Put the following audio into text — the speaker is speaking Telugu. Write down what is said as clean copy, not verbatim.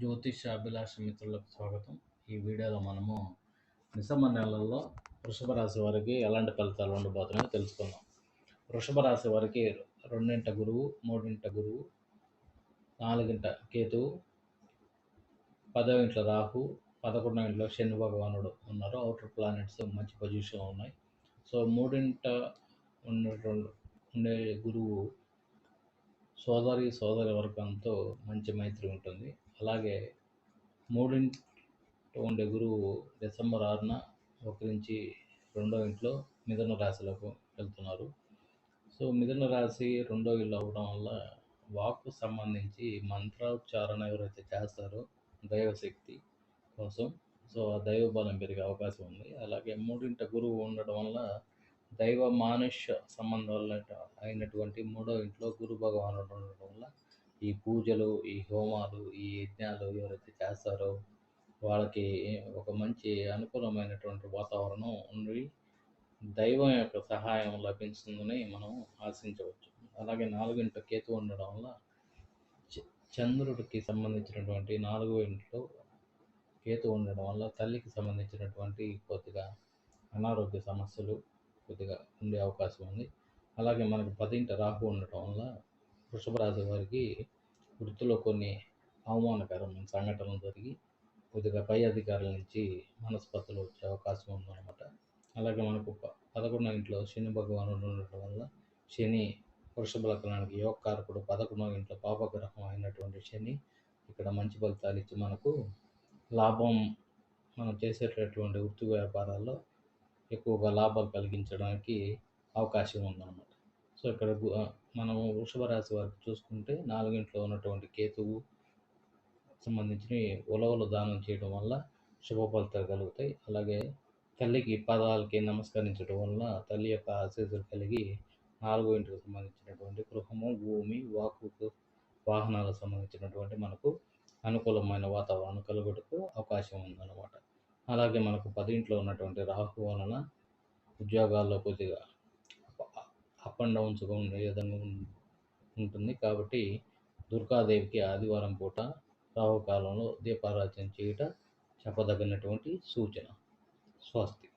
జ్యోతిష అభిలాష మిత్రులకు స్వాగతం. ఈ వీడియోలో మనము డిసెంబర్ నెలలో వృషభ రాశి వారికి ఎలాంటి ఫలితాలు ఉండబోతున్నాయో తెలుసుకుందాం. వృషభ రాశి వారికి 2వ గురువు, 3వ గురువు, 4వ కేతువు, 10వ ఇంట్లో రాహు, 11వ ఇంట్లో శని భగవానుడు ఉన్నారు. అవుటర్ ప్లానెట్స్ మంచి పొజిషన్లో ఉన్నాయి. సో ఉండే గురువు సోదరి వర్గంతో మంచి మైత్రి ఉంటుంది. అలాగే 3వ ఉండే గురువు డిసెంబర్ 6న వక్రించి 2వ ఇంట్లో మిథున రాశిలోకి వెళ్తున్నారు. సో మిథున రాశి 2వ ఇల్లు అవ్వడం వల్ల వాక్కు సంబంధించి మంత్రోచ్చారణ ఎవరైతే చేస్తారో దైవశక్తి కోసం, సో ఆ దైవ బలం పెరిగే అవకాశం ఉంది. అలాగే 3వ గురువు ఉండడం వల్ల దైవ మానుష్య సంబంధాలు అయినటువంటి 3వ ఇంట్లో గురు భగవానుడు ఉండడం వల్ల ఈ పూజలు, ఈ హోమాలు, ఈ యజ్ఞాలు ఎవరైతే చేస్తారో వాళ్ళకి ఒక మంచి అనుకూలమైనటువంటి వాతావరణం ఉండి దైవం యొక్క సహాయం లభిస్తుందని మనం ఆశించవచ్చు. అలాగే 4వ ఇంట్లో కేతు ఉండడం వల్ల చంద్రుడికి సంబంధించినటువంటి 4వ ఇంట్లో కేతు ఉండడం వల్ల తల్లికి సంబంధించినటువంటి కొద్దిగా అనారోగ్య సమస్యలు కొద్దిగా ఉండే అవకాశం ఉంది. అలాగే మనకు 10వ రాహు ఉండటం వల్ల వృషభ రాశి వారికి వృత్తిలో కొన్ని అవమానకరమైన సంఘటనలు జరిగి కొద్దిగా పై అధికారుల నుంచి మనస్పర్ధలు వచ్చే అవకాశం ఉందన్నమాట. అలాగే మనకు 11వ ఇంట్లో శని భగవానుడు ఉండటం వల్ల శని వృషభ లగ్నానికి యోగకారకుడు, 11వ ఇంట్లో పాపగ్రహం అయినటువంటి శని ఇక్కడ మంచి ఫలితాలు ఇచ్చి మనకు లాభం, మనం చేసేటటువంటి వృత్తి వ్యాపారాల్లో ఎక్కువగా లాభాలు కలిగించడానికి అవకాశం ఉందన్నమాట. సో ఇక్కడ మనం వృషభ రాశి వారికి చూసుకుంటే 4వ ఇంట్లో ఉన్నటువంటి కేతువు సంబంధించి ఉలవలు దానం చేయడం వల్ల శుభ ఫలితాలు కలుగుతాయి. అలాగే తల్లికి పాదాలకి నమస్కరించడం వల్ల తల్లి యొక్క ఆశీస్సులు కలిగి 4వ ఇంటికి సంబంధించినటువంటి గృహము, భూమి, వాక్కు, వాహనాలకు సంబంధించినటువంటి మనకు అనుకూలమైన వాతావరణం కలుగుటకు అవకాశం ఉందన్నమాట. అలాగే మనకు 10వ ఇంట్లో ఉన్నటువంటి రాహు వలన ఉద్యోగాల్లో కొద్దిగా అప్ అండ్ డౌన్స్గా ఉండే విధంగా ఉంటుంది. కాబట్టి దుర్గాదేవికి ఆదివారం పూట రాహుకాలంలో దీపారాధన చేయుట చెప్పదగినటువంటి సూచన. స్వస్తి.